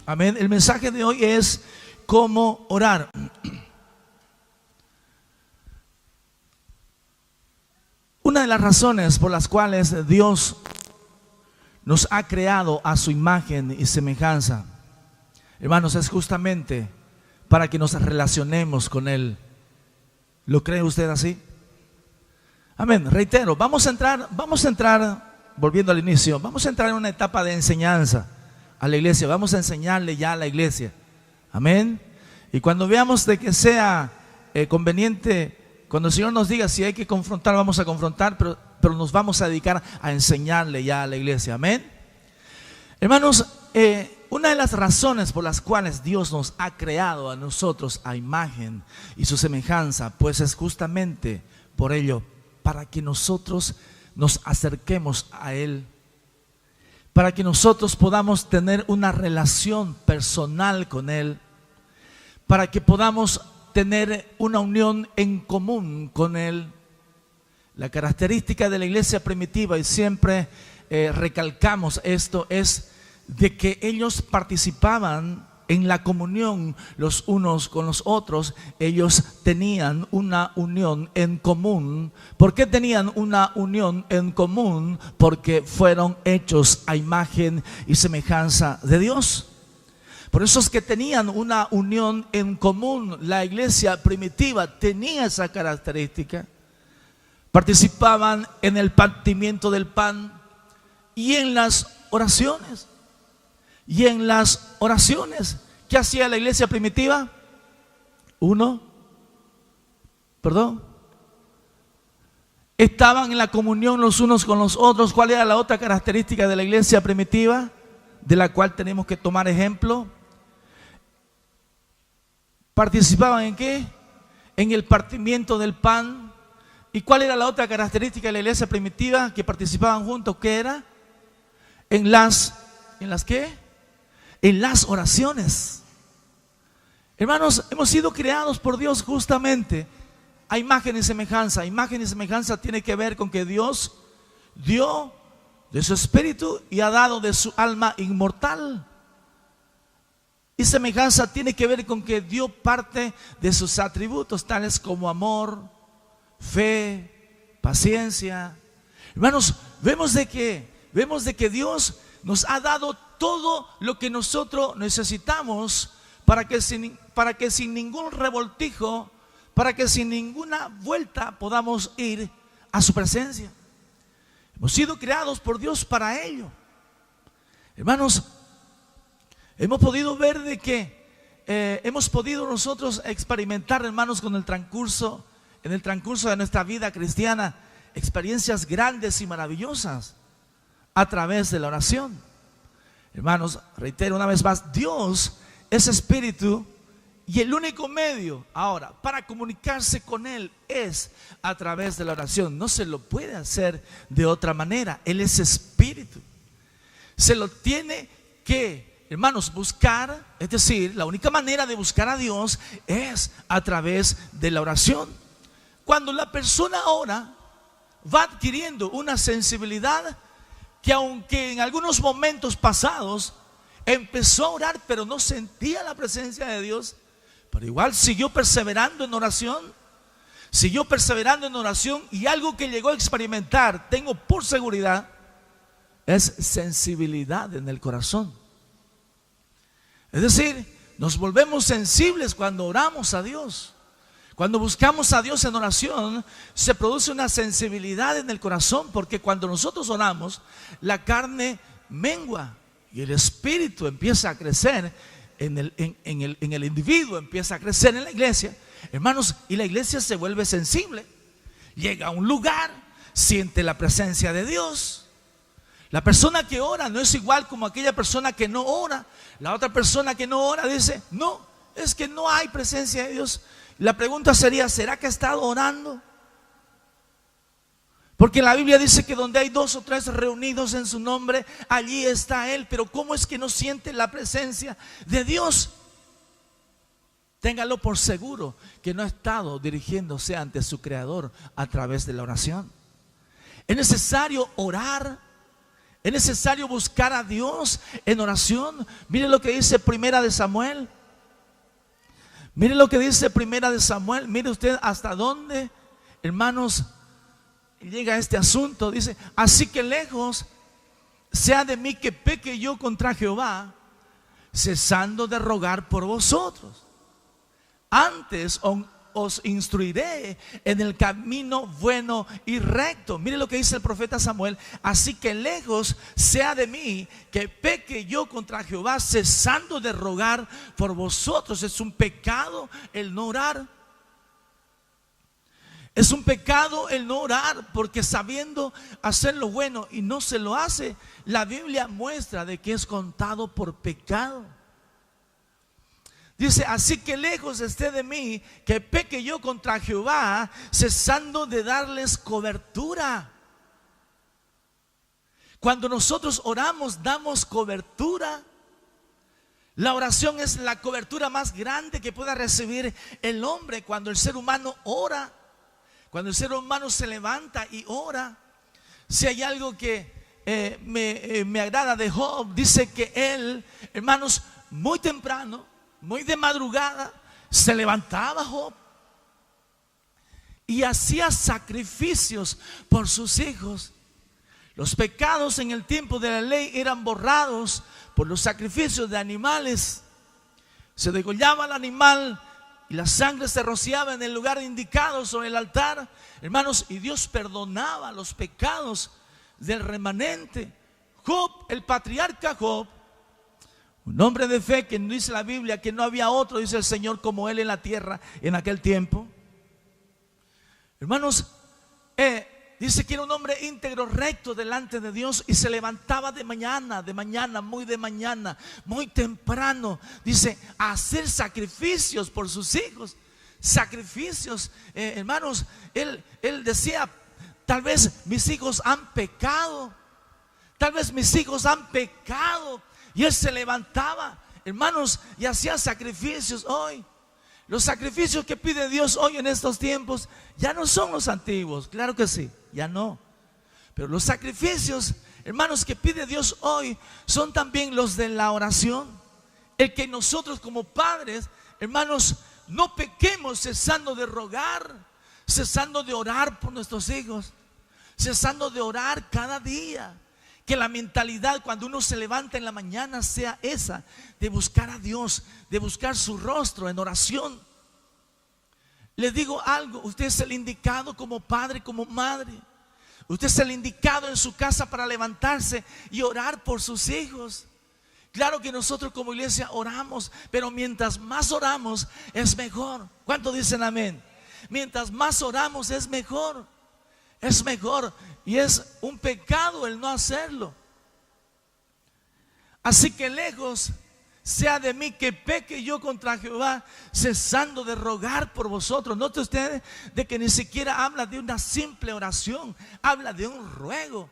Amén. El mensaje de hoy es cómo orar. Una de las razones por las cuales Dios nos ha creado a su imagen y semejanza, hermanos, es justamente para que nos relacionemos con Él. ¿Lo cree usted así? Amén. Reitero, vamos a entrar, volviendo al inicio, vamos a entrar en una etapa de enseñanza a la iglesia. Vamos a enseñarle ya a la iglesia. Amén. Y cuando veamos de que sea conveniente, cuando el Señor nos diga si hay que confrontar, vamos a confrontar, pero nos vamos a dedicar a enseñarle ya a la iglesia. Amén. Hermanos, una de las razones por las cuales Dios nos ha creado a nosotros a imagen y su semejanza, pues es justamente por ello, para que nosotros nos acerquemos a Él, para que nosotros podamos tener una relación personal con Él, para que podamos tener una unión en común con Él. La característica de la iglesia primitiva, y siempre recalcamos esto, es de que ellos participaban en la comunión los unos con los otros. Ellos tenían una unión en común. ¿Por qué tenían una unión en común? Porque fueron hechos a imagen y semejanza de Dios. Por eso es que tenían una unión en común. La iglesia primitiva tenía esa característica. Participaban en el partimiento del pan y en las oraciones. Y en las oraciones, ¿qué hacía la iglesia primitiva? Estaban en la comunión los unos con los otros. ¿Cuál era la otra característica de la iglesia primitiva, de la cual tenemos que tomar ejemplo? ¿Participaban en qué? En el partimiento del pan. ¿Y cuál era la otra característica de la iglesia primitiva que participaban juntos? ¿Qué era? ¿En las qué? En las oraciones. Hermanos, hemos sido creados por Dios justamente a imagen y semejanza. Imagen y semejanza tiene que ver con que Dios dio de su espíritu y ha dado de su alma inmortal. Y semejanza tiene que ver con que dio parte de sus atributos, tales como amor, fe, paciencia. Hermanos, vemos de que Dios nos ha dado todo lo que nosotros necesitamos para que sin ningún revoltijo, para que sin ninguna vuelta podamos ir a su presencia. Hemos sido creados por Dios para ello. Hermanos, hemos podido ver de que hemos podido nosotros experimentar, hermanos, en el transcurso de nuestra vida cristiana, experiencias grandes y maravillosas a través de la oración. Hermanos, reitero una vez más, Dios es espíritu y el único medio ahora para comunicarse con Él es a través de la oración. No se lo puede hacer de otra manera. Él es espíritu. Se lo tiene que, hermanos, buscar. Es decir, la única manera de buscar a Dios es a través de la oración. Cuando la persona ora, va adquiriendo una sensibilidad que, aunque en algunos momentos pasados empezó a orar pero no sentía la presencia de Dios, pero igual siguió perseverando en oración, y algo que llegó a experimentar, tengo por seguridad, es sensibilidad en el corazón. Es decir, nos volvemos sensibles cuando oramos a Dios. Cuando buscamos a Dios en oración, se produce una sensibilidad en el corazón, porque cuando nosotros oramos, la carne mengua y el espíritu empieza a crecer en el individuo, empieza a crecer en la iglesia, hermanos, y la iglesia se vuelve sensible. Llega a un lugar, siente la presencia de Dios. La persona que ora no es igual como aquella persona que no ora. La otra persona que no ora dice, no, es que no hay presencia de Dios. La pregunta sería, ¿será que ha estado orando? Porque la Biblia dice que donde hay 2 o 3 reunidos en su nombre, allí está Él. Pero ¿cómo es que no siente la presencia de Dios? Téngalo por seguro que no ha estado dirigiéndose ante su Creador a través de la oración. Es necesario orar Es necesario buscar a Dios en oración. Mire lo que dice Primera de Samuel. Mire lo que dice Primera de Samuel. Mire usted hasta dónde, hermanos, llega este asunto. Dice: así que lejos sea de mí que peque yo contra Jehová, cesando de rogar por vosotros. Antes os instruiré en el camino bueno y recto. Mire lo que dice el profeta Samuel: así que lejos sea de mí que peque yo contra Jehová, cesando de rogar por vosotros. Es un pecado el no orar. Es un pecado el no orar, porque sabiendo hacer lo bueno y no se lo hace, la Biblia muestra de que es contado por pecado. Dice: así que lejos esté de mí que peque yo contra Jehová, cesando de darles cobertura. Cuando nosotros oramos, damos cobertura. La oración es la cobertura más grande que pueda recibir el hombre. Cuando el ser humano ora, cuando el ser humano se levanta y ora. Si hay algo que me agrada de Job, dice que él, hermanos, muy temprano, muy de madrugada, se levantaba Job y hacía sacrificios por sus hijos. Los pecados en el tiempo de la ley eran borrados por los sacrificios de animales. Se degollaba el animal y la sangre se rociaba en el lugar indicado sobre el altar, hermanos, y Dios perdonaba los pecados del remanente. Job, el patriarca Job, un hombre de fe, que dice la Biblia que no había otro, dice el Señor, como él en la tierra en aquel tiempo. Hermanos, dice que era un hombre íntegro, recto delante de Dios, y se levantaba de mañana, muy temprano, dice, a hacer sacrificios por sus hijos. Sacrificios, hermanos, él decía: tal vez mis hijos han pecado, tal vez mis hijos han pecado. Y él se levantaba, hermanos, y hacía sacrificios. Hoy, los sacrificios que pide Dios hoy en estos tiempos ya no son los antiguos, claro que sí, ya no. Pero los sacrificios, hermanos, que pide Dios hoy son también los de la oración. El que nosotros como padres, hermanos, no pequemos cesando de rogar, cesando de orar por nuestros hijos, cesando de orar cada día. Que la mentalidad cuando uno se levanta en la mañana sea esa, de buscar a Dios, de buscar su rostro en oración. Les digo algo: usted es el indicado como padre, como madre. Usted es el indicado en su casa para levantarse y orar por sus hijos. Claro que nosotros como iglesia oramos, pero mientras más oramos es mejor. ¿Cuántos dicen amén? Mientras más oramos es mejor. Es mejor, y es un pecado el no hacerlo. Así que lejos sea de mí que peque yo contra Jehová, cesando de rogar por vosotros. Note ustedes de que ni siquiera habla de una simple oración, habla de un ruego.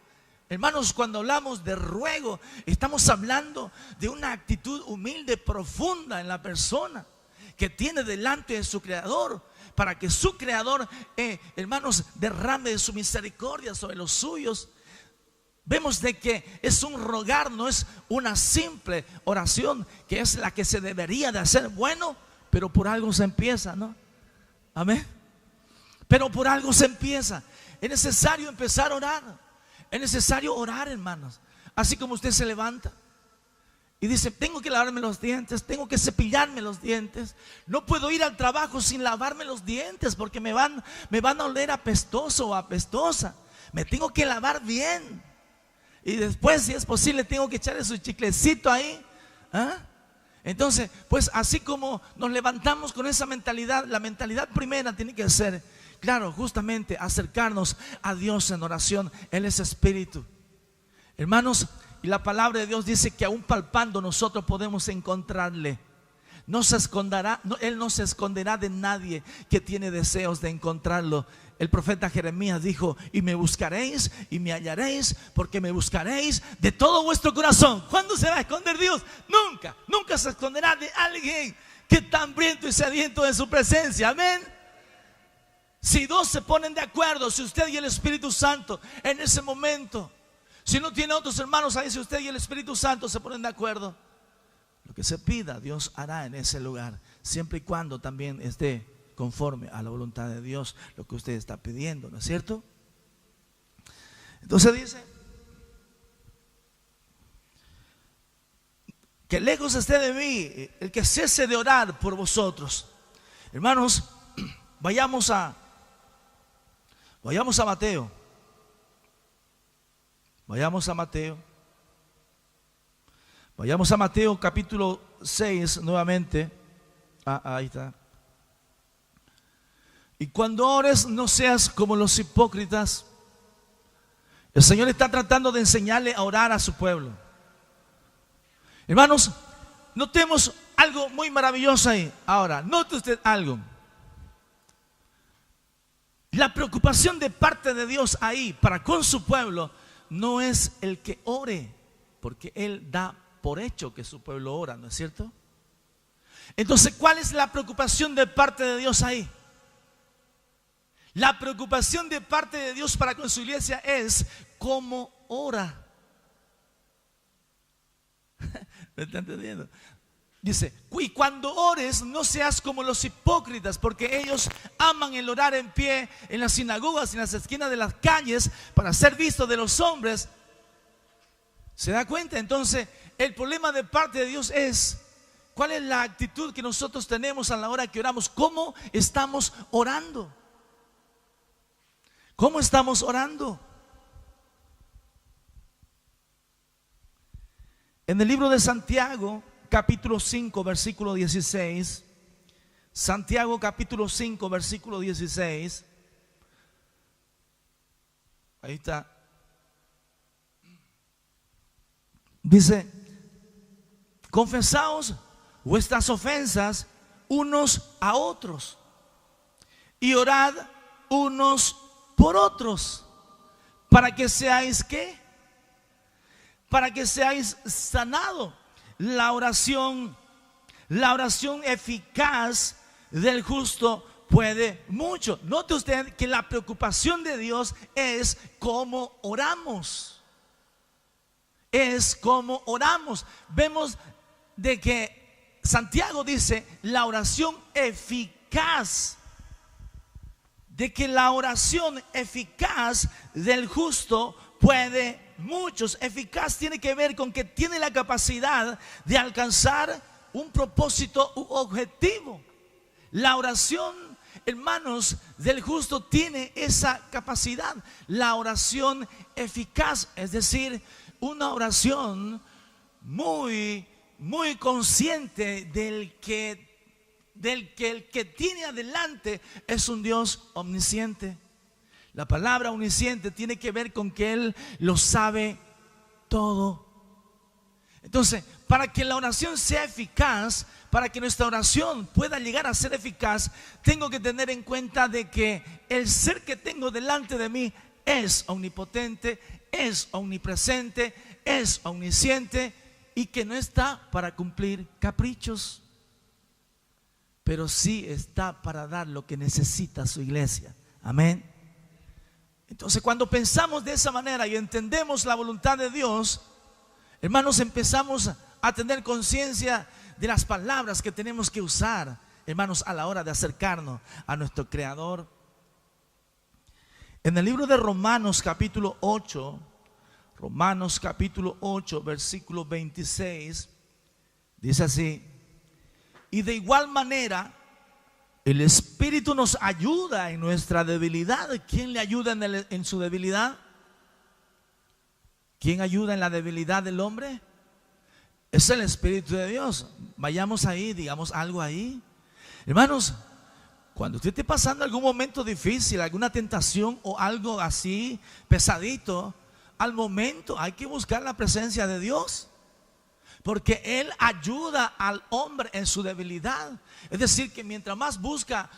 Hermanos, cuando hablamos de ruego, estamos hablando de una actitud humilde, profunda en la persona, que tiene delante de su Creador, para que su Creador, hermanos, derrame de su misericordia sobre los suyos. Vemos de que es un rogar, no es una simple oración, que es la que se debería de hacer. Bueno, pero por algo se empieza, ¿no? Amén. Pero por algo se empieza. Es necesario empezar a orar. Es necesario orar, hermanos. Así como usted se levanta y dice: tengo que lavarme los dientes, tengo que cepillarme los dientes, no puedo ir al trabajo sin lavarme los dientes porque me van a oler apestoso o apestosa. Me tengo que lavar bien. Y después, si es posible, tengo que echarle su chiclecito ahí. Entonces, pues así como nos levantamos con esa mentalidad, la mentalidad primera tiene que ser, claro, justamente acercarnos a Dios en oración. Él es espíritu, hermanos. Y la palabra de Dios dice que aún palpando nosotros podemos encontrarle. No se esconderá, Él no se esconderá de nadie que tiene deseos de encontrarlo. El profeta Jeremías dijo: y me buscaréis y me hallaréis, porque me buscaréis de todo vuestro corazón. ¿Cuándo se va a esconder Dios? Nunca, nunca se esconderá de alguien que está hambriento y sediento de su presencia. Amén. Si dos se ponen de acuerdo, si usted y el Espíritu Santo en ese momento Si no tiene otros hermanos, ahí si usted y el Espíritu Santo se ponen de acuerdo, lo que se pida, Dios hará en ese lugar, siempre y cuando también esté conforme a la voluntad de Dios lo que usted está pidiendo, ¿no es cierto? Entonces dice que lejos esté de mí el que cese de orar por vosotros. Hermanos, vayamos a Mateo. Vayamos a Mateo. Vayamos a Mateo capítulo 6 nuevamente. Ahí está. Y cuando ores, no seas como los hipócritas. El Señor está tratando de enseñarle a orar a su pueblo. Hermanos, notemos algo muy maravilloso ahí. Ahora, note usted algo. La preocupación de parte de Dios ahí para con su pueblo no es el que ore, porque Él da por hecho que su pueblo ora, ¿no es cierto? Entonces, ¿cuál es la preocupación de parte de Dios ahí? La preocupación de parte de Dios para con su iglesia es cómo ora. ¿Me está entendiendo? Dice, y cuando ores no seas como los hipócritas, porque ellos aman el orar en pie en las sinagogas y en las esquinas de las calles para ser vistos de los hombres. ¿Se da cuenta? Entonces, el problema de parte de Dios es, ¿cuál es la actitud que nosotros tenemos a la hora que oramos? ¿Cómo estamos orando? ¿Cómo estamos orando? En el libro de Santiago, capítulo 5, versículo 16. Santiago capítulo 5, versículo 16. Ahí está. Dice, confesaos vuestras ofensas unos a otros y orad unos por otros, para que seáis ¿qué? Para que seáis sanados. La oración eficaz del justo puede mucho. Note usted que la preocupación de Dios es cómo oramos. Es cómo oramos. Vemos de que Santiago dice la oración eficaz. De que la oración eficaz del justo puede muchos. Eficaz tiene que ver con que tiene la capacidad de alcanzar un propósito u objetivo. La oración, hermanos, del justo tiene esa capacidad. La oración eficaz, es decir, una oración muy consciente del que el que tiene adelante es un Dios omnisciente. La palabra omnisciente tiene que ver con que Él lo sabe todo. Entonces, para que la oración sea eficaz, para que nuestra oración pueda llegar a ser eficaz, tengo que tener en cuenta de que el ser que tengo delante de mí es omnipotente, es omnipresente, es omnisciente y que no está para cumplir caprichos, pero sí está para dar lo que necesita su iglesia. Amén. Entonces, cuando pensamos de esa manera y entendemos la voluntad de Dios, hermanos, empezamos a tener conciencia de las palabras que tenemos que usar, hermanos, a la hora de acercarnos a nuestro Creador. En el libro de Romanos capítulo 8, versículo 26, dice así: y de igual manera el Espíritu nos ayuda en nuestra debilidad. ¿Quién le ayuda en su debilidad? ¿Quién ayuda en la debilidad del hombre? Es el Espíritu de Dios. Vayamos ahí, digamos algo ahí. Hermanos, cuando usted esté pasando algún momento difícil, alguna tentación o algo así pesadito, al momento hay que buscar la presencia de Dios, porque Él ayuda al hombre en su debilidad. Es decir, que mientras más busca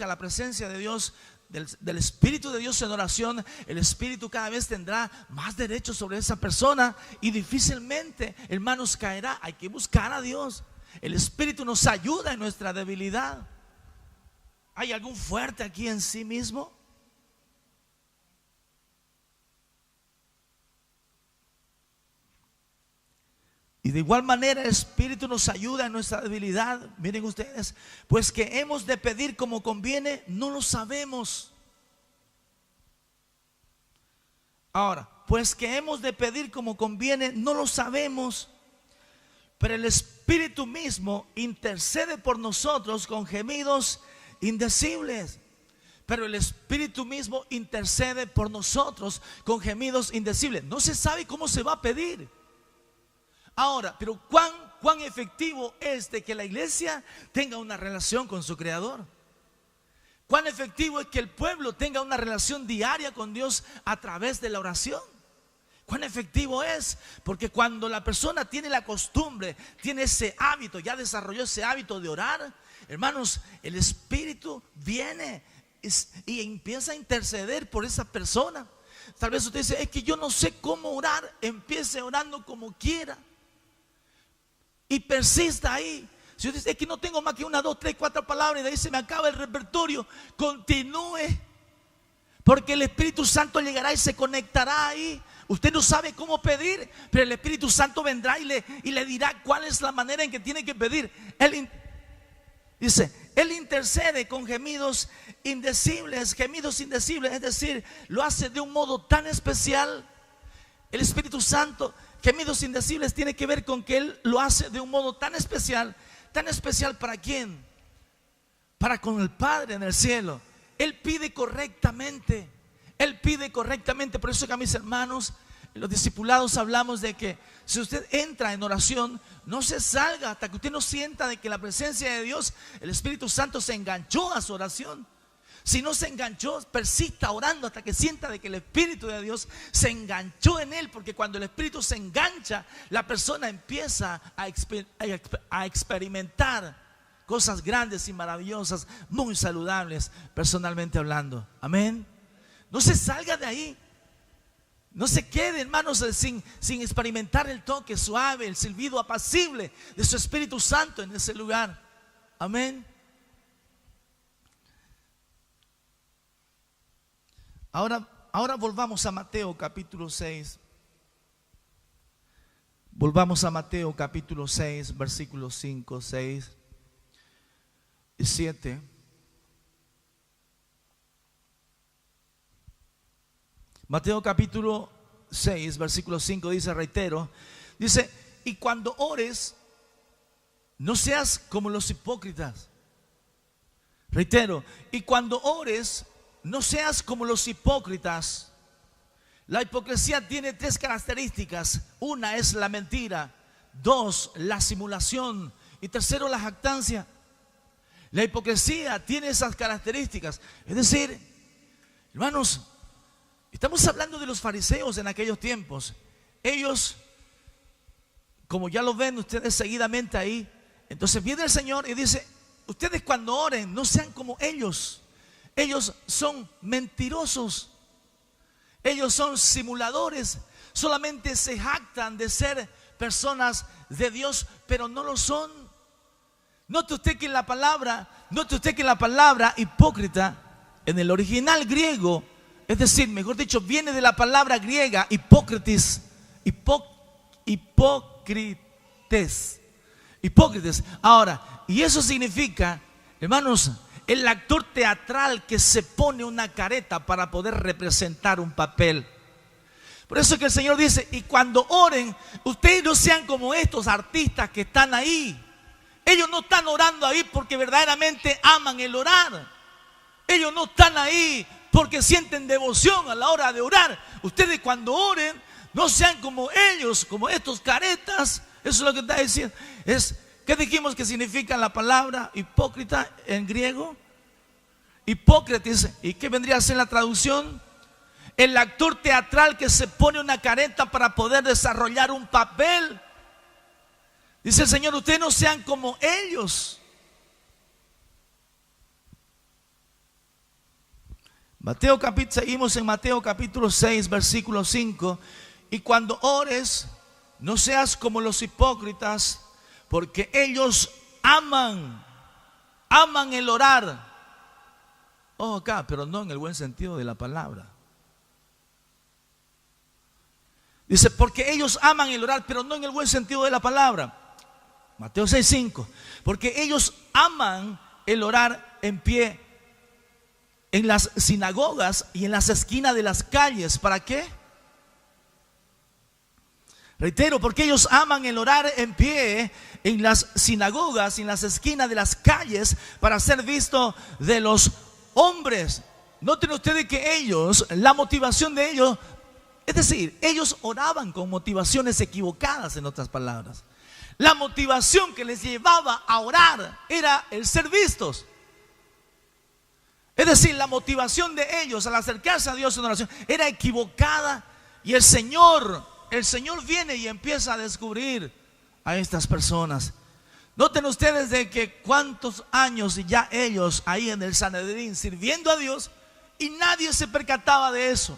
la presencia de Dios, del Espíritu de Dios en oración, el Espíritu cada vez tendrá más derechos sobre esa persona y difícilmente, hermanos, caerá. Hay que buscar a Dios. El Espíritu nos ayuda en nuestra debilidad. ¿Hay algún fuerte aquí en sí mismo? Y de igual manera el Espíritu nos ayuda en nuestra debilidad. Miren ustedes, pues que hemos de pedir como conviene, no lo sabemos. Ahora, pues que hemos de pedir como conviene, no lo sabemos. Pero el Espíritu mismo intercede por nosotros con gemidos indecibles. Pero el Espíritu mismo intercede por nosotros con gemidos indecibles. No se sabe cómo se va a pedir. Ahora, pero cuán efectivo es de que la iglesia tenga una relación con su Creador. Cuán efectivo es que el pueblo tenga una relación diaria con Dios a través de la oración. Cuán efectivo es, porque cuando la persona tiene la costumbre, tiene ese hábito, ya desarrolló ese hábito de orar, hermanos, el Espíritu viene y empieza a interceder por esa persona. Tal vez usted dice, es que yo no sé cómo orar. Empiece orando como quiera y persista ahí. Si usted dice, es que no tengo más que 1, 2, 3, 4 palabras y de ahí se me acaba el repertorio, continúe, porque el Espíritu Santo llegará y se conectará ahí. Usted no sabe cómo pedir, pero el Espíritu Santo vendrá y le dirá cuál es la manera en que tiene que pedir. Él intercede con gemidos indecibles, es decir, lo hace de un modo tan especial. El Espíritu Santo, gemidos indecibles, tiene que ver con que Él lo hace de un modo tan especial. ¿Tan especial para quién? Para con el Padre en el cielo. Él pide correctamente. Él pide correctamente. Por eso que a mis hermanos, los discipulados, hablamos de que si usted entra en oración, no se salga hasta que usted no sienta de que la presencia de Dios, el Espíritu Santo, se enganchó a su oración. Si no se enganchó, persista orando hasta que sienta de que el Espíritu de Dios se enganchó en él. Porque cuando el Espíritu se engancha, la persona empieza a experimentar cosas grandes y maravillosas, muy saludables, personalmente hablando. Amén. No se salga de ahí. No se quede, hermanos, sin experimentar el toque suave, el silbido apacible de su Espíritu Santo en ese lugar. Amén. Ahora volvamos a Mateo capítulo 6. Volvamos a Mateo capítulo 6, versículos 5, 6 y 7. Mateo capítulo 6, versículo 5 dice, reitero, dice, y cuando ores, no seas como los hipócritas. Reitero, y cuando ores, no seas como los hipócritas. La hipocresía tiene 3 características. Una es la mentira, 2, la simulación y 3, la jactancia. La hipocresía tiene esas características. Es decir, hermanos, estamos hablando de los fariseos en aquellos tiempos. Ellos, como ya lo ven ustedes seguidamente ahí, entonces viene el Señor y dice, ustedes cuando oren, no sean como ellos. Ellos son mentirosos. Ellos son simuladores. Solamente se jactan de ser personas de Dios, pero no lo son. Note usted que en la palabra hipócrita, en el original griego, es decir, mejor dicho, viene de la palabra griega hipócrites. Hipócrites. Ahora, y eso significa, hermanos, el actor teatral que se pone una careta para poder representar un papel. Por eso es que el Señor dice, y cuando oren, ustedes no sean como estos artistas que están ahí. Ellos no están orando ahí porque verdaderamente aman el orar. Ellos no están ahí porque sienten devoción a la hora de orar. Ustedes cuando oren, no sean como ellos, como estos caretas. Eso es lo que está diciendo. ¿Qué dijimos que significa la palabra hipócrita en griego? Hipócritas. ¿Y qué vendría a ser la traducción? El actor teatral que se pone una careta para poder desarrollar un papel. Dice el Señor, ustedes no sean como ellos. Seguimos en Mateo capítulo 6, versículo 5. Y cuando ores, no seas como los hipócritas, porque ellos aman el orar. Acá, pero no en el buen sentido de la palabra. Dice, porque ellos aman el orar, pero no en el buen sentido de la palabra. Mateo 6:5. Porque ellos aman el orar en pie en las sinagogas y en las esquinas de las calles. ¿Para qué? Reitero, porque ellos aman el orar en pie en las sinagogas y en las esquinas de las calles para ser visto de los hombres. Noten ustedes que ellos, la motivación de ellos, es decir, ellos oraban con motivaciones equivocadas, en otras palabras. La motivación que les llevaba a orar era el ser vistos. Es decir, la motivación de ellos al acercarse a Dios en oración era equivocada, y el Señor viene y empieza a descubrir a estas personas. Noten ustedes de que cuántos años ya ellos ahí en el Sanedrín sirviendo a Dios y nadie se percataba de eso.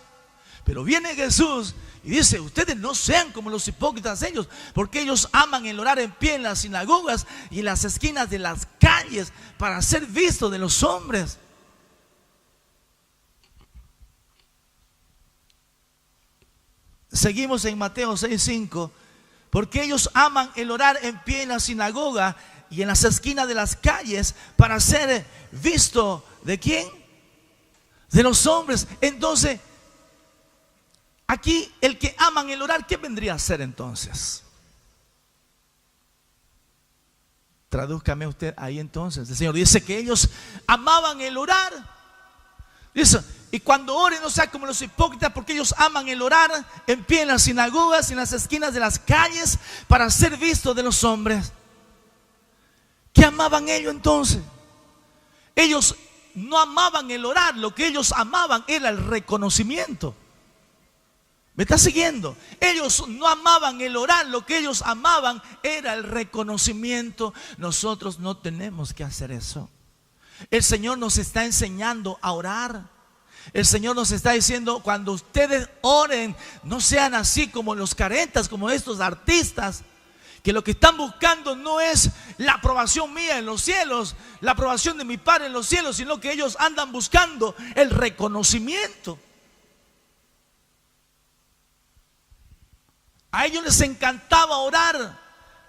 Pero viene Jesús y dice, ustedes no sean como los hipócritas ellos, porque ellos aman el orar en pie en las sinagogas y en las esquinas de las calles para ser vistos de los hombres. Seguimos en Mateo 6:5. Porque ellos aman el orar en pie en la sinagoga y en las esquinas de las calles para ser visto ¿de quién? De los hombres. Entonces, aquí el que aman el orar, ¿qué vendría a ser entonces? Tradúzcame usted ahí entonces. El Señor dice que ellos amaban el orar. Dice, y cuando oren no sean como los hipócritas, porque ellos aman el orar en pie en las sinagogas y en las esquinas de las calles para ser vistos de los hombres. ¿Qué amaban ellos entonces? Ellos no amaban el orar, lo que ellos amaban era el reconocimiento. ¿Me está siguiendo? Ellos no amaban el orar, lo que ellos amaban era el reconocimiento. Nosotros no tenemos que hacer eso. El Señor nos está enseñando a orar. El Señor nos está diciendo, cuando ustedes oren, no sean así como los caretas, como estos artistas, que lo que están buscando no es la aprobación mía en los cielos, la aprobación de mi Padre en los cielos, sino que ellos andan buscando el reconocimiento. A ellos les encantaba orar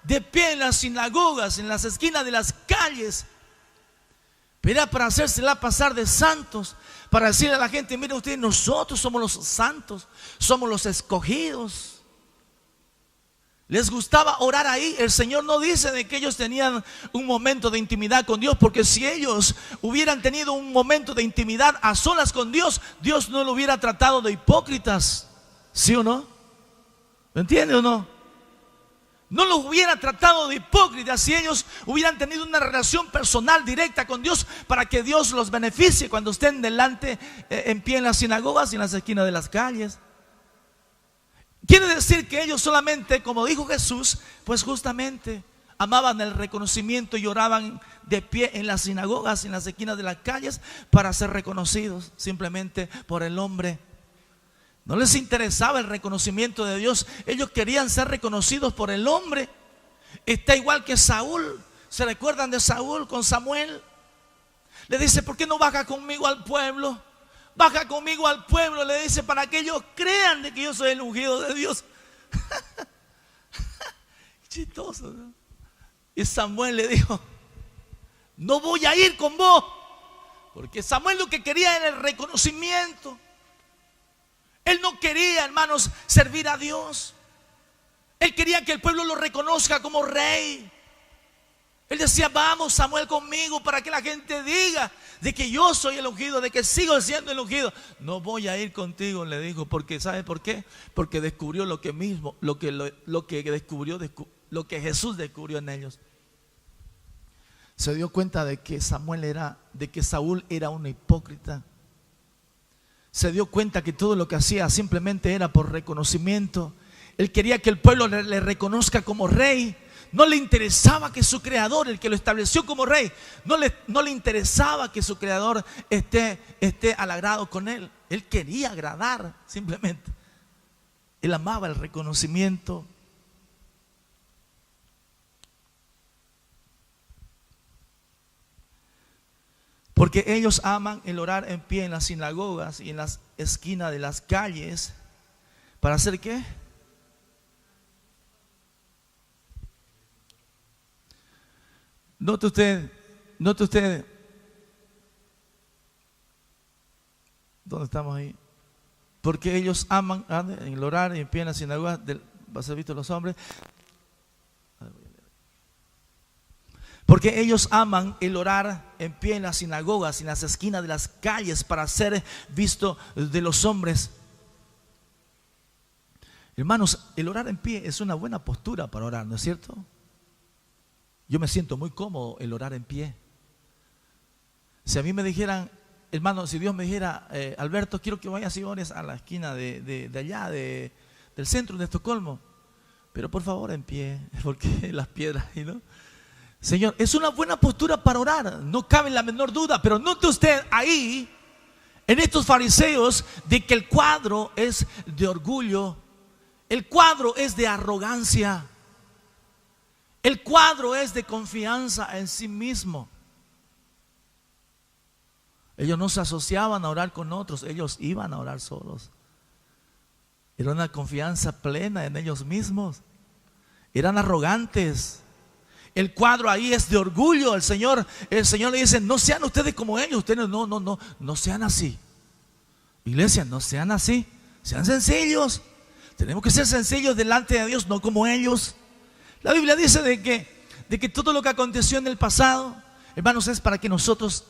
de pie en las sinagogas, en las esquinas de las calles, pero era para hacérsela pasar de santos, para decirle a la gente, mire ustedes, nosotros somos los santos, somos los escogidos. Les gustaba orar ahí. El Señor no dice de que ellos tenían un momento de intimidad con Dios, porque si ellos hubieran tenido un momento de intimidad a solas con Dios, Dios no lo hubiera tratado de hipócritas. ¿Sí o no? ¿Me entiende o no? No los hubiera tratado de hipócritas si ellos hubieran tenido una relación personal directa con Dios, para que Dios los beneficie cuando estén delante en pie en las sinagogas y en las esquinas de las calles. Quiere decir que ellos solamente, como dijo Jesús, pues justamente amaban el reconocimiento y oraban de pie en las sinagogas y en las esquinas de las calles para ser reconocidos simplemente por el hombre. No les interesaba el reconocimiento de Dios. Ellos querían ser reconocidos por el hombre. Está igual que Saúl. ¿Se recuerdan de Saúl con Samuel? Le dice, ¿por qué no baja conmigo al pueblo? Baja conmigo al pueblo, le dice, para que ellos crean de que yo soy el ungido de Dios. Chistoso, ¿no? Y Samuel le dijo, no voy a ir con vos. Porque Samuel lo que quería era el reconocimiento. Él no quería, hermanos, servir a Dios. Él quería que el pueblo lo reconozca como rey. Él decía, vamos Samuel conmigo, para que la gente diga de que yo soy el ungido, de que sigo siendo el ungido. No voy a ir contigo, le dijo, porque ¿sabe por qué? Porque descubrió lo que Jesús descubrió en ellos. Se dio cuenta de que Saúl era un hipócrita. Se dio cuenta que todo lo que hacía simplemente era por reconocimiento. Él quería que el pueblo le reconozca como rey. No le interesaba que su creador, el que lo estableció como rey, no le interesaba que su creador esté al agrado con él. Él quería agradar simplemente. Él amaba el reconocimiento. Porque ellos aman el orar en pie en las sinagogas y en las esquinas de las calles. ¿Para hacer qué? Note usted, ¿dónde estamos ahí? Porque ellos aman en el orar y en pie en la sinagoga, va a ser visto los hombres. Porque ellos aman el orar en pie en las sinagogas, en las esquinas de las calles, para ser visto de los hombres. Hermanos, el orar en pie es una buena postura para orar, ¿no es cierto? Yo me siento muy cómodo el orar en pie. Si a mí me dijeran, hermano, si Dios me dijera, Alberto, quiero que vayas y ores a la esquina de allá, del centro de Estocolmo, pero por favor en pie, porque las piedras, ¿no? Señor, es una buena postura para orar, no cabe la menor duda, pero note usted ahí, en estos fariseos, de que el cuadro es de orgullo, el cuadro es de arrogancia, el cuadro es de confianza en sí mismo. Ellos no se asociaban a orar con otros, ellos iban a orar solos. Era una confianza plena en ellos mismos. Eran arrogantes. El cuadro ahí es de orgullo. El Señor le dice, no sean ustedes como ellos. Ustedes no sean así. Iglesia, no sean así. Sean sencillos. Tenemos que ser sencillos delante de Dios, no como ellos. La Biblia dice de que todo lo que aconteció en el pasado, hermanos, es para que nosotros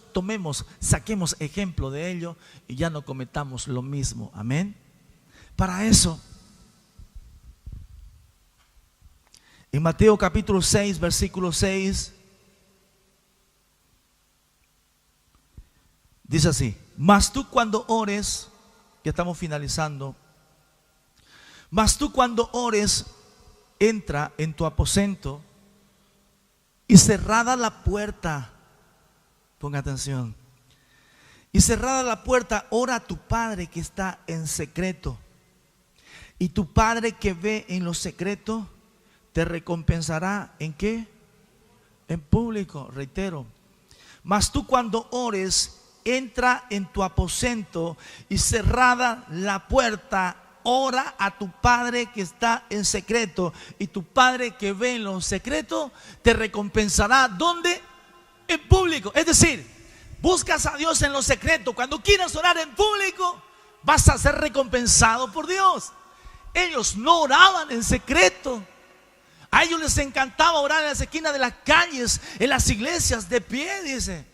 saquemos ejemplo de ello y ya no cometamos lo mismo. Amén. Para eso, en Mateo capítulo 6, versículo 6, dice así: mas tú cuando ores, ya estamos finalizando, mas tú cuando ores, entra en tu aposento y cerrada la puerta, ponga atención, y cerrada la puerta, ora a tu Padre que está en secreto, y tu Padre que ve en lo secreto te recompensará. ¿En qué? En público. Reitero, mas tú cuando ores, entra en tu aposento y cerrada la puerta, ora a tu Padre que está en secreto, y tu Padre que ve en lo secreto te recompensará. ¿Dónde? En público. Es decir, buscas a Dios en lo secreto. Cuando quieras orar en público, vas a ser recompensado por Dios. Ellos no oraban en secreto. A ellos les encantaba orar en las esquinas de las calles, en las iglesias, de pie, dice.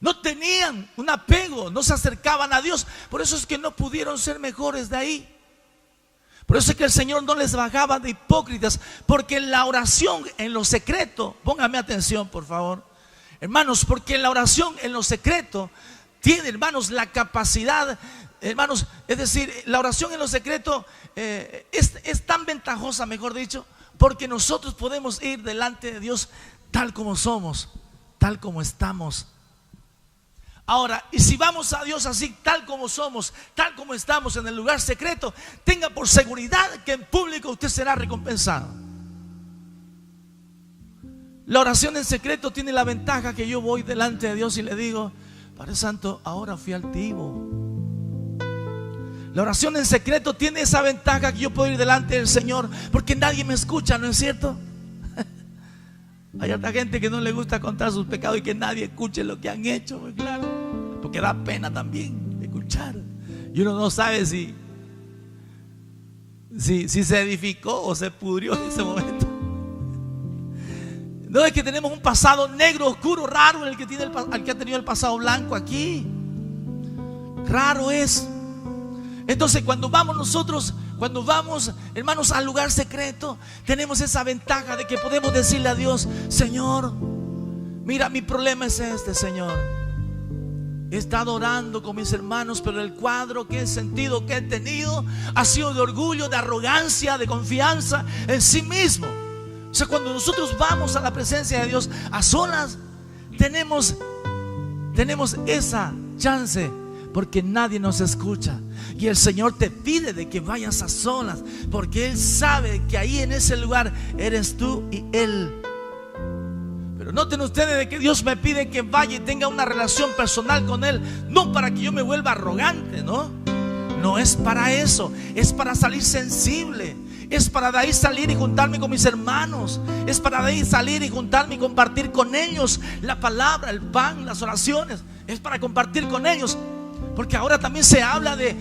No tenían un apego, no se acercaban a Dios. Por eso es que no pudieron ser mejores de ahí. Por eso es que el Señor no les bajaba de hipócritas, porque la oración en lo secreto, póngame atención por favor, hermanos, porque la oración en lo secreto tiene, hermanos, la capacidad, hermanos, es decir, la oración en lo secreto es tan ventajosa, mejor dicho, porque nosotros podemos ir delante de Dios tal como somos, tal como estamos. Ahora, y si vamos a Dios así, tal como somos, tal como estamos en el lugar secreto, tenga por seguridad que en público usted será recompensado. La oración en secreto tiene la ventaja que yo voy delante de Dios y le digo: Padre Santo, ahora fui altivo. La oración en secreto tiene esa ventaja que yo puedo ir delante del Señor porque nadie me escucha, ¿no es cierto? Hay otra gente que no le gusta contar sus pecados y que nadie escuche lo que han hecho, muy claro, porque da pena también escuchar. Y uno no sabe si se edificó o se pudrió en ese momento. No es que tenemos un pasado negro, oscuro, raro, el que ha tenido el pasado blanco aquí. Raro es. Entonces cuando vamos, hermanos, al lugar secreto, tenemos esa ventaja de que podemos decirle a Dios: Señor, mira, mi problema es este, Señor. He estado orando con mis hermanos, pero el cuadro que he sentido, que he tenido, ha sido de orgullo, de arrogancia, de confianza en sí mismo. O sea, cuando nosotros vamos a la presencia de Dios a solas, tenemos esa chance, porque nadie nos escucha. Y el Señor te pide de que vayas a solas, porque Él sabe que ahí en ese lugar eres tú y Él. Pero noten ustedes de que Dios me pide que vaya y tenga una relación personal con Él, no para que yo me vuelva arrogante, no es para eso, es para salir sensible Es para de ahí salir y juntarme con mis hermanos. Es para de ahí salir y juntarme y compartir con ellos la palabra, el pan, las oraciones. Es para compartir con ellos. Porque ahora también se habla de,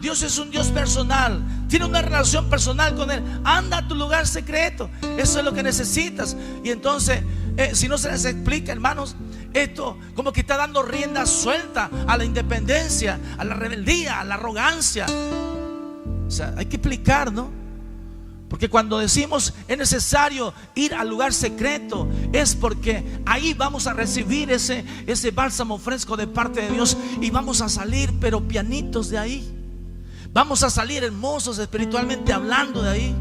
Dios es un Dios personal. Tiene una relación personal con Él. Anda a tu lugar secreto. Eso es lo que necesitas. Y entonces, si no se les explica, hermanos, esto como que está dando rienda suelta a la independencia, a la rebeldía, a la arrogancia. O sea, hay que explicar, ¿no? Porque cuando decimos es necesario ir al lugar secreto, es porque ahí vamos a recibir ese bálsamo fresco de parte de Dios. Y vamos a salir pero pianitos de ahí. Vamos a salir hermosos espiritualmente hablando de ahí.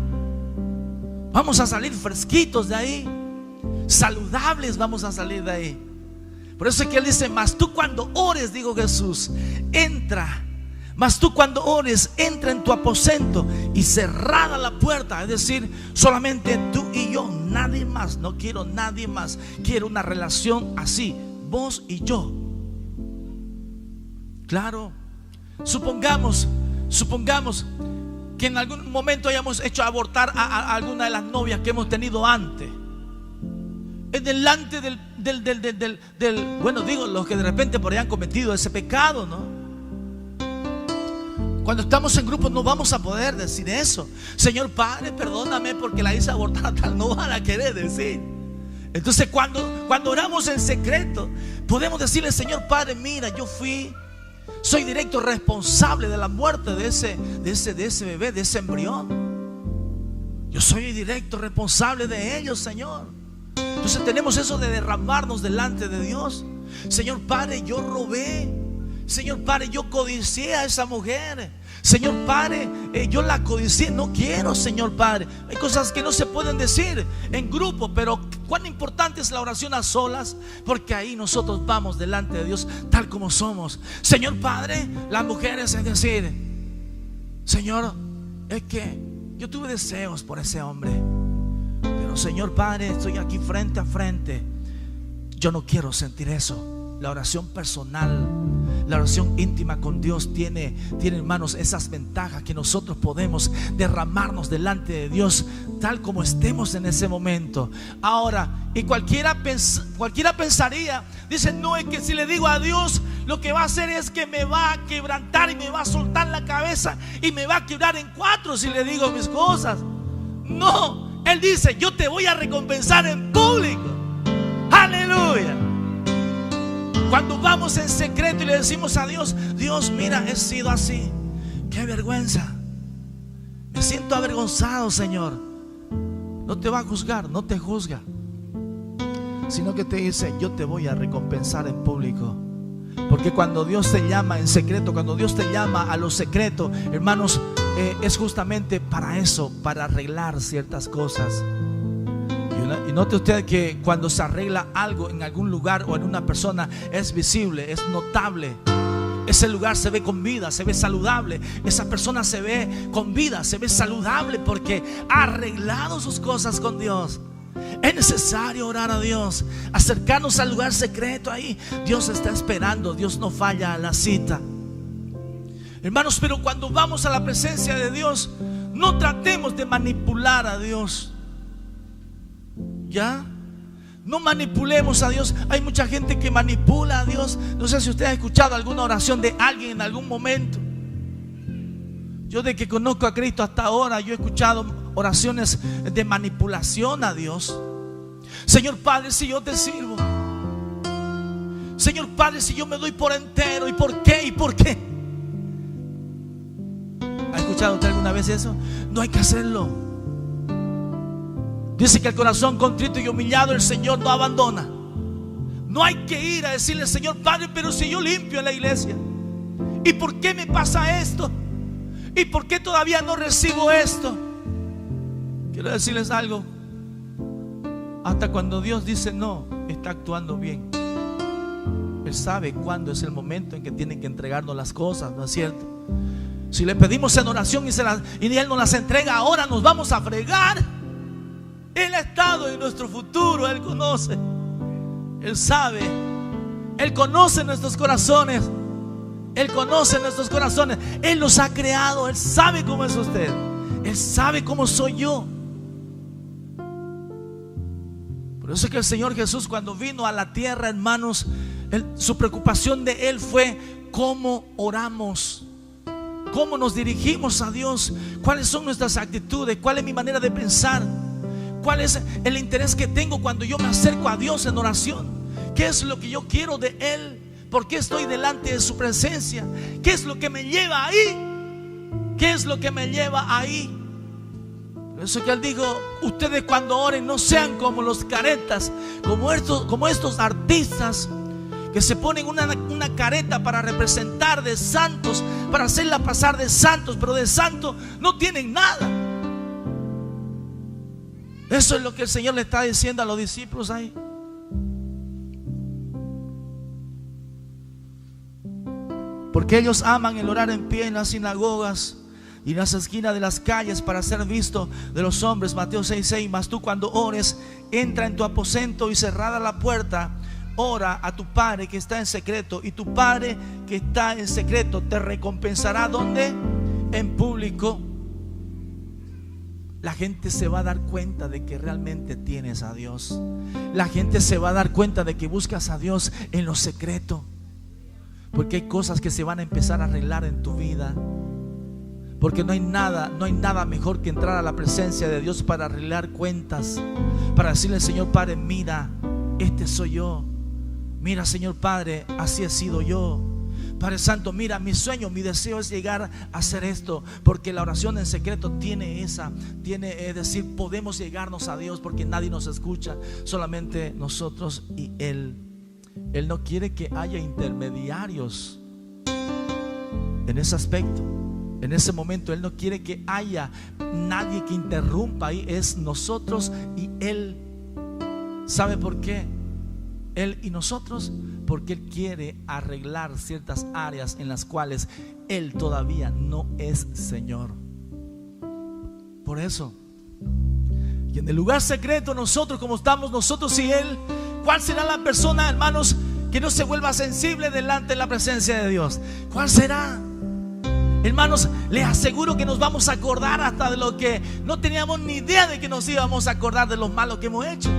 Vamos a salir fresquitos de ahí. Saludables vamos a salir de ahí. Por eso es que Él dice: mas tú cuando ores, dijo Jesús, entra. Mas tú cuando ores, entra en tu aposento y cerrada la puerta. Es decir, solamente tú y yo, nadie más. No quiero nadie más. Quiero una relación así, vos y yo. Claro. Supongamos que en algún momento hayamos hecho abortar a alguna de las novias que hemos tenido antes. En delante del bueno, digo, los que de repente por ahí han cometido ese pecado, ¿no? Cuando estamos en grupo no vamos a poder decir eso. Señor Padre, perdóname porque la hice abortar tal. No van a querer decir. Entonces cuando oramos en secreto, podemos decirle: Señor Padre, mira, yo soy directo responsable de la muerte de ese bebé, de ese embrión. Yo soy directo responsable de ellos, Señor. Entonces tenemos eso de derramarnos delante de Dios. Señor Padre, yo robé. Señor Padre, yo codicié a esa mujer. Señor Padre, yo la codicié. No quiero, Señor Padre. Hay cosas que no se pueden decir en grupo, pero cuán importante es la oración a solas, porque ahí nosotros vamos delante de Dios tal como somos. Señor Padre, las mujeres, es decir: Señor, es que yo tuve deseos por ese hombre, pero Señor Padre, estoy aquí frente a frente. Yo no quiero sentir eso. La oración personal, la oración íntima con Dios tiene, hermanos, esas ventajas que nosotros podemos derramarnos delante de Dios tal como estemos en ese momento. Ahora, y cualquiera pensaría, dice: no, es que si le digo a Dios, lo que va a hacer es que me va a quebrantar y me va a soltar la cabeza y me va a quebrar en cuatro si le digo mis cosas. No, Él dice: yo te voy a recompensar en público. Aleluya. Cuando vamos en secreto y le decimos a Dios: Dios, mira, he sido así, qué vergüenza, me siento avergonzado, Señor. No te va a juzgar, no te juzga, sino que te dice: yo te voy a recompensar en público. Porque cuando Dios te llama en secreto, cuando Dios te llama a lo secreto, hermanos, es justamente para eso, para arreglar ciertas cosas. Y note usted que cuando se arregla algo en algún lugar o en una persona, es visible, es notable. Ese lugar se ve con vida, se ve saludable. Esa persona se ve con vida, se ve saludable porque ha arreglado sus cosas con Dios. Es necesario orar a Dios, acercarnos al lugar secreto. Ahí Dios está esperando, Dios no falla a la cita, hermanos. Pero cuando vamos a la presencia de Dios, no tratemos de manipular a Dios. ¿Ya? No manipulemos a Dios. Hay mucha gente que manipula a Dios. No sé si usted ha escuchado alguna oración de alguien en algún momento. Yo, de que conozco a Cristo hasta ahora, yo he escuchado oraciones de manipulación a Dios. Señor Padre, si yo te sirvo, Señor Padre, si yo me doy por entero, ¿y por qué? ¿Y por qué? ¿Ha escuchado usted alguna vez eso? No hay que hacerlo. Dice que el corazón contrito y humillado el Señor no abandona. No hay que ir a decirle: Señor Padre, pero si yo limpio en la iglesia, ¿y por qué me pasa esto? ¿Y por qué todavía no recibo esto? Quiero decirles algo: hasta cuando Dios dice no, está actuando bien. Él sabe cuándo es el momento en que tiene que entregarnos las cosas, ¿no es cierto? Si le pedimos en oración y Él nos las entrega ahora, nos vamos a fregar. Él ha estado en nuestro futuro, Él conoce, Él sabe, Él conoce nuestros corazones, Él conoce nuestros corazones, Él los ha creado, Él sabe cómo es usted, Él sabe cómo soy yo. Por eso es que el Señor Jesús, cuando vino a la tierra, hermanos, su preocupación de Él fue cómo oramos, cómo nos dirigimos a Dios, cuáles son nuestras actitudes, cuál es mi manera de pensar, cuál es el interés que tengo cuando yo me acerco a Dios en oración, qué es lo que yo quiero de Él, por qué estoy delante de su presencia, qué es lo que me lleva ahí, qué es lo que me lleva ahí. Por eso que Él dijo: ustedes cuando oren no sean como los caretas, como estos artistas que se ponen una careta para representar de santos, para hacerla pasar de santos, pero de santo no tienen nada. Eso es lo que el Señor le está diciendo a los discípulos ahí. Porque ellos aman el orar en pie en las sinagogas y en las esquinas de las calles para ser visto de los hombres. Mateo 6:6. Mas tú cuando ores, entra en tu aposento y cerrada la puerta, ora a tu Padre que está en secreto, y tu Padre que está en secreto te recompensará. ¿Dónde? En público. La gente se va a dar cuenta de que realmente tienes a Dios. La gente se va a dar cuenta de que buscas a Dios en lo secreto. Porque hay cosas que se van a empezar a arreglar en tu vida. Porque no hay nada mejor que entrar a la presencia de Dios para arreglar cuentas, para decirle al Señor: Padre, mira, este soy yo. Mira, Señor Padre, así he sido yo. Padre Santo, mira, mi sueño, mi deseo es llegar a hacer esto. Porque la oración en secreto es decir, podemos llegarnos a Dios porque nadie nos escucha, solamente nosotros y Él. Él no quiere que haya intermediarios en ese aspecto. En ese momento Él no quiere que haya nadie que interrumpa. Ahí es nosotros y Él. ¿Sabe por qué? Él y nosotros, porque Él quiere arreglar ciertas áreas en las cuales Él todavía no es Señor. Por eso, y en el lugar secreto, nosotros, como estamos nosotros y Él, ¿cuál será la persona, hermanos, que no se vuelva sensible delante de la presencia de Dios? ¿Cuál será? Hermanos, les aseguro que nos vamos a acordar hasta de lo que no teníamos ni idea de que nos íbamos a acordar, de lo malo que hemos hecho.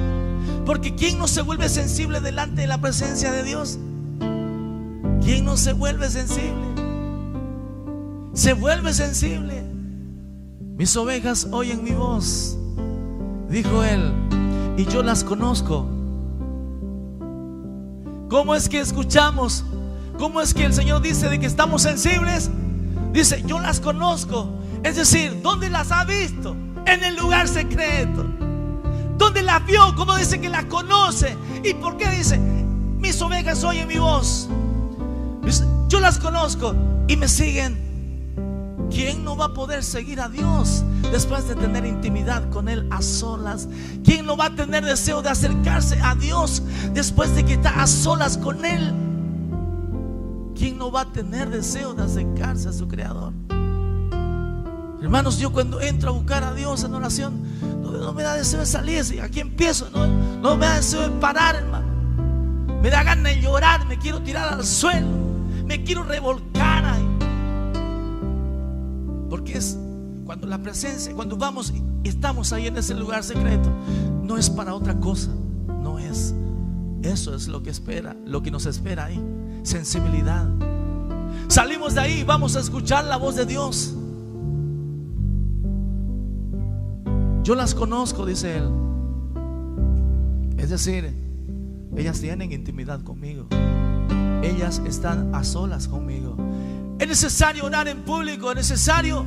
Porque ¿quién no se vuelve sensible delante de la presencia de Dios? ¿Quién no se vuelve sensible? Se vuelve sensible. Mis ovejas oyen mi voz, dijo Él, y yo las conozco. ¿Cómo es que escuchamos? ¿Cómo es que el Señor dice de que estamos sensibles? Dice: yo las conozco. Es decir, ¿dónde las ha visto? En el lugar secreto. ¿Dónde las vio? ¿Cómo dice que las conoce? ¿Y por qué dice: mis ovejas oyen mi voz? Dice: yo las conozco y me siguen. ¿Quién no va a poder seguir a Dios después de tener intimidad con Él a solas? ¿Quién no va a tener deseo de acercarse a Dios después de que está a solas con Él? ¿Quién no va a tener deseo de acercarse a su Creador? Hermanos, yo cuando entro a buscar a Dios en oración, no me da deseo de salir. Aquí empiezo, no me da deseo de parar, hermano. Me da ganas de llorar, me quiero tirar al suelo, me quiero revolcar ahí. Porque es cuando la presencia, cuando vamos y estamos ahí en ese lugar secreto, no es para otra cosa, no es. Eso es lo que espera, lo que nos espera ahí. Sensibilidad. Salimos de ahí y vamos a escuchar la voz de Dios. Yo las conozco, dice Él. Es decir, ellas tienen intimidad conmigo. Ellas están a solas conmigo. ¿Es necesario orar en público? ¿Es necesario?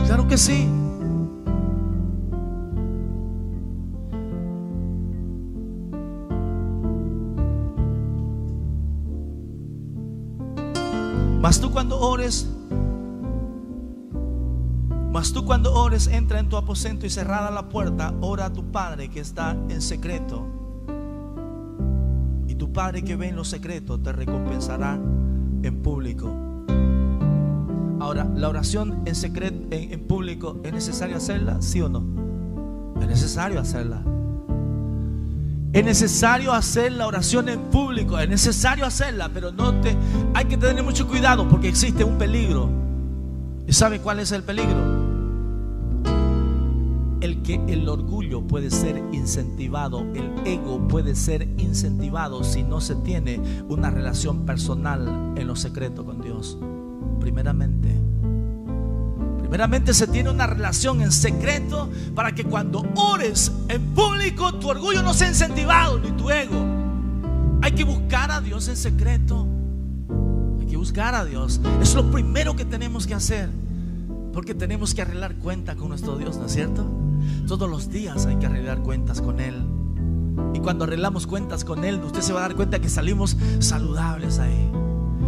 Claro que sí. Mas tú cuando ores, entra en tu aposento y cerrada la puerta, ora a tu Padre que está en secreto. Y tu Padre que ve en lo secreto te recompensará en público. Ahora, la oración en secreto, en público, ¿es necesario hacerla? ¿Sí o no? Es necesario hacerla. Es necesario hacer la oración en público, es necesario hacerla, pero hay que tener mucho cuidado porque existe un peligro. ¿Y sabe cuál es el peligro? el orgullo puede ser incentivado, el ego puede ser incentivado si no se tiene una relación personal en lo secreto con Dios. Primeramente se tiene una relación en secreto para que cuando ores en público tu orgullo no sea incentivado, ni tu ego. Hay que buscar a Dios en secreto. Hay que buscar a Dios. Es lo primero que tenemos que hacer, porque tenemos que arreglar cuenta con nuestro Dios, ¿no es cierto? Todos los días hay que arreglar cuentas con Él. Y cuando arreglamos cuentas con Él, usted se va a dar cuenta que salimos saludables ahí.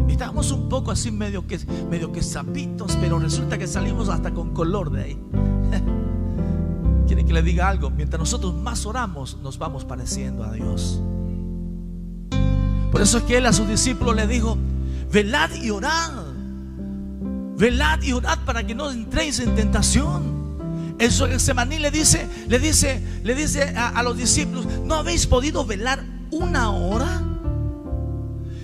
Estábamos un poco así medio que sapitos, pero resulta que salimos hasta con color de ahí. ¿Quiere que le diga algo? Mientras nosotros más oramos, nos vamos pareciendo a Dios. Por eso es que Él a sus discípulos le dijo: velad y orad. Velad y orad para que no entréis en tentación. Eso Getsemaní le dice a los discípulos: ¿no habéis podido velar una hora?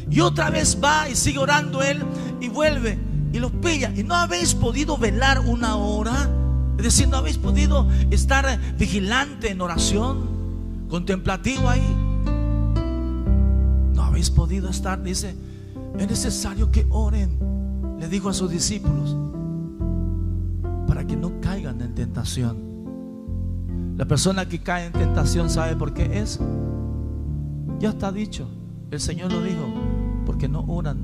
Y otra vez va y sigue orando él y vuelve y los pilla. ¿Y no habéis podido velar una hora? Es decir, ¿no habéis podido estar vigilante en oración, contemplativo ahí? ¿No habéis podido estar? Dice: es necesario que oren, le dijo a sus discípulos, para que no caigan en tentación. La persona que cae en tentación, ¿sabe por qué es? Ya está dicho, el Señor lo dijo: porque no oran.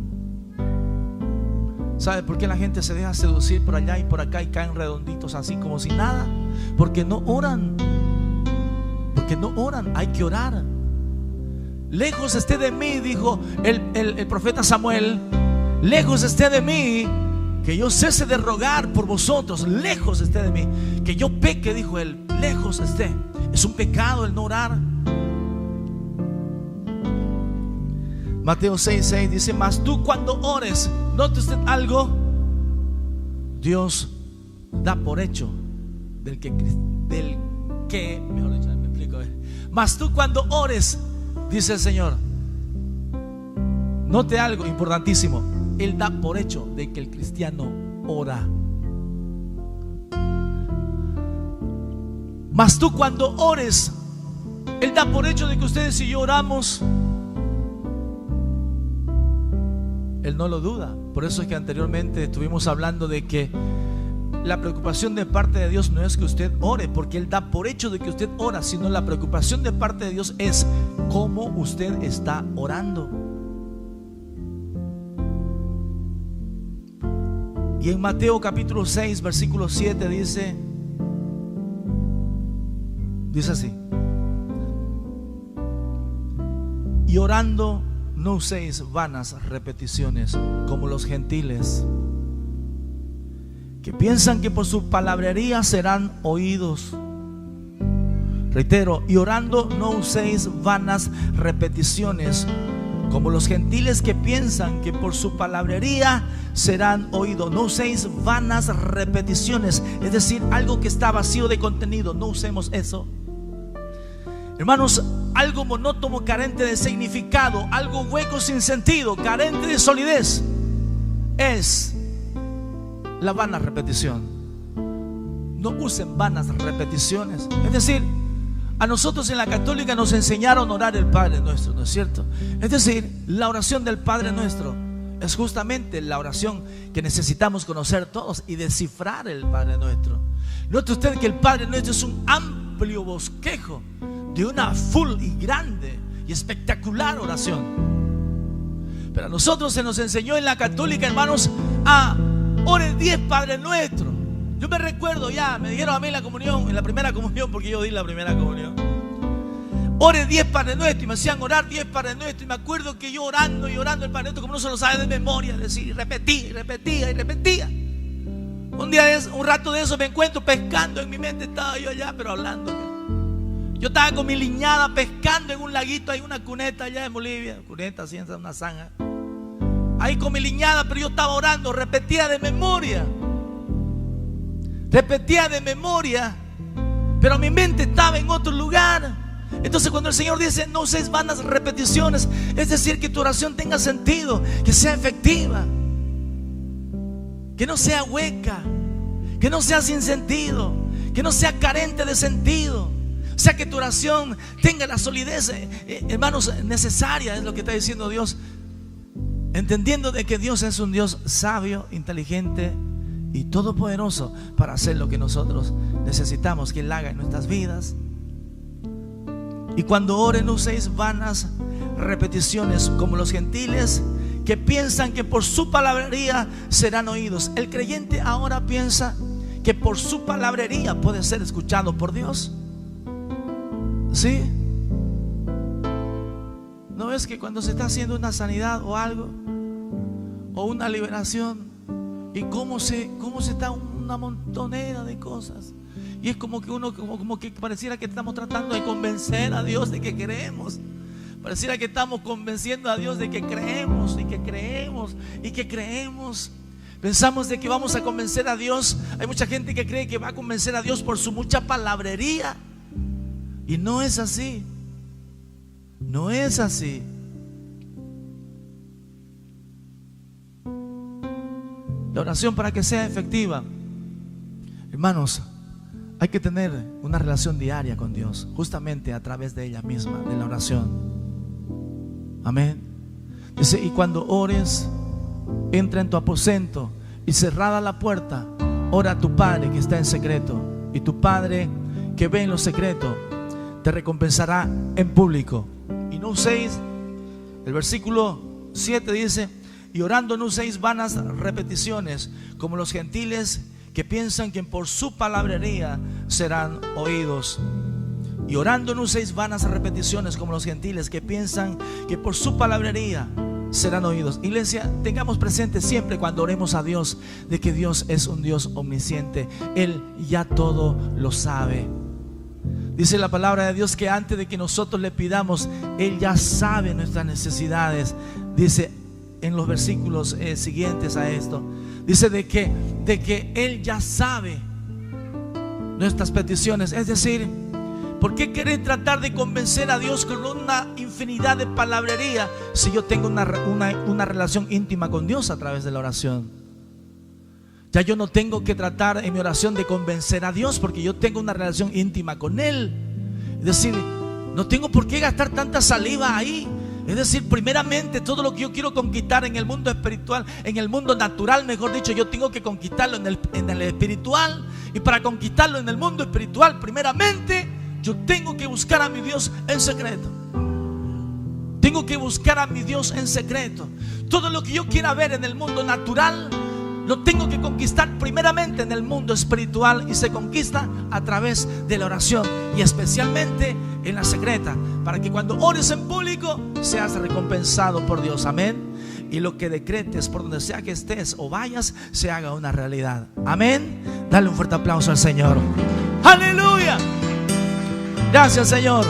¿Sabe por qué la gente se deja seducir por allá y por acá y caen redonditos así como si nada? Porque no oran. Porque no oran, hay que orar. Lejos esté de mí, dijo el profeta Samuel, lejos esté de mí que yo cese de rogar por vosotros. Lejos esté de mí que yo peque, dijo él. Lejos esté. Es un pecado el no orar. Mateo 6:6 dice: mas tú cuando ores, note usted algo, Dios da por hecho del que mejor dicho, me explico. Mas tú cuando ores, dice el Señor, note algo importantísimo, Él da por hecho de que el cristiano ora. Mas tú cuando ores, Él da por hecho de que ustedes y yo oramos. Él no lo duda. Por eso es que anteriormente estuvimos hablando de que la preocupación de parte de Dios no es que usted ore, porque Él da por hecho de que usted ora, sino la preocupación de parte de Dios es cómo usted está orando. Y en Mateo capítulo 6 versículo 7 dice así: y orando no uséis vanas repeticiones como los gentiles, que piensan que por su palabrería serán oídos. Reitero: y orando no uséis vanas repeticiones como los gentiles que piensan que por su palabrería serán oídos. No uséis vanas repeticiones, es decir, algo que está vacío de contenido. No usemos eso. Hermanos, algo monótono, carente de significado, algo hueco, sin sentido, carente de solidez, es la vana repetición. No usen vanas repeticiones. Es decir, a nosotros en la católica nos enseñaron a orar el Padre Nuestro, ¿no es cierto? Es decir, la oración del Padre Nuestro es justamente la oración que necesitamos conocer todos y descifrar el Padre Nuestro. Note usted que el Padre Nuestro es un amplio bosquejo de una full y grande y espectacular oración. Pero a nosotros se nos enseñó en la católica, hermanos, a orar 10 Padre Nuestro. Yo me recuerdo, ya me dijeron a mí en la comunión, en la primera comunión, porque yo di la primera comunión, ore 10 Padre Nuestro, y me hacían orar 10 Padre Nuestro. Y me acuerdo que yo orando y orando el Padre Nuestro, como no se lo sabe de memoria, decir, repetía. Un rato de eso me encuentro pescando. En mi mente estaba yo allá, pero hablando. Yo estaba con mi liñada pescando en un laguito, hay una cuneta allá en Bolivia, cuneta así, una zanja, ahí con mi liñada, pero yo estaba orando, repetía de memoria, pero mi mente estaba en otro lugar. Entonces cuando el Señor dice no uséis vanas repeticiones, es decir, que tu oración tenga sentido, que sea efectiva, que no sea hueca, que no sea sin sentido, que no sea carente de sentido. O sea, que tu oración tenga la solidez, hermanos, necesaria. Es lo que está diciendo Dios, entendiendo de que Dios es un Dios sabio, inteligente y todopoderoso para hacer lo que nosotros necesitamos que Él haga en nuestras vidas. Y cuando oren, no uséis vanas repeticiones como los gentiles, que piensan que por su palabrería serán oídos. El creyente ahora piensa que por su palabrería puede ser escuchado por Dios. ¿Sí? ¿No ves que cuando se está haciendo una sanidad o algo, o una liberación, y cómo se está una montonera de cosas, y es como que uno como que pareciera que estamos tratando de convencer a Dios de que creemos? Pareciera que estamos convenciendo a Dios de que creemos y que creemos y que creemos. Pensamos de que vamos a convencer a Dios. Hay mucha gente que cree que va a convencer a Dios por su mucha palabrería, y no es así. No es así. La oración, para que sea efectiva, hermanos, hay que tener una relación diaria con Dios, justamente a través de ella misma, de la oración. Amén. Dice: y cuando ores, entra en tu aposento y cerrada la puerta, ora a tu Padre que está en secreto, y tu Padre que ve en lo secreto te recompensará en público. Y no uséis, el versículo 7 dice: y orando no uséis vanas repeticiones como los gentiles, que piensan que por su palabrería serán oídos. Y orando no uséis vanas repeticiones como los gentiles, que piensan que por su palabrería serán oídos. Iglesia, tengamos presente siempre cuando oremos a Dios de que Dios es un Dios omnisciente. Él ya todo lo sabe. Dice la palabra de Dios que antes de que nosotros le pidamos, Él ya sabe nuestras necesidades. Dice en los versículos siguientes a esto, dice de que Él ya sabe nuestras peticiones. Es decir, ¿por qué querer tratar de convencer a Dios con una infinidad de palabrería si yo tengo una relación íntima con Dios a través de la oración? Ya yo no tengo que tratar en mi oración de convencer a Dios, porque yo tengo una relación íntima con Él. Es decir, no tengo por qué gastar tanta saliva ahí. Es decir, primeramente, todo lo que yo quiero conquistar en el mundo espiritual, en el mundo natural, mejor dicho, yo tengo que conquistarlo en el espiritual. Y para conquistarlo en el mundo espiritual, primeramente, yo tengo que buscar a mi Dios en secreto. Tengo que buscar a mi Dios en secreto. Todo lo que yo quiera ver en el mundo natural, lo tengo que conquistar primeramente en el mundo espiritual, y se conquista a través de la oración, y especialmente en la secreta, para que cuando ores en público seas recompensado por Dios. Amén. Y lo que decretes por donde sea que estés o vayas, se haga una realidad. Amén. Dale un fuerte aplauso al Señor. Aleluya. Gracias, Señor.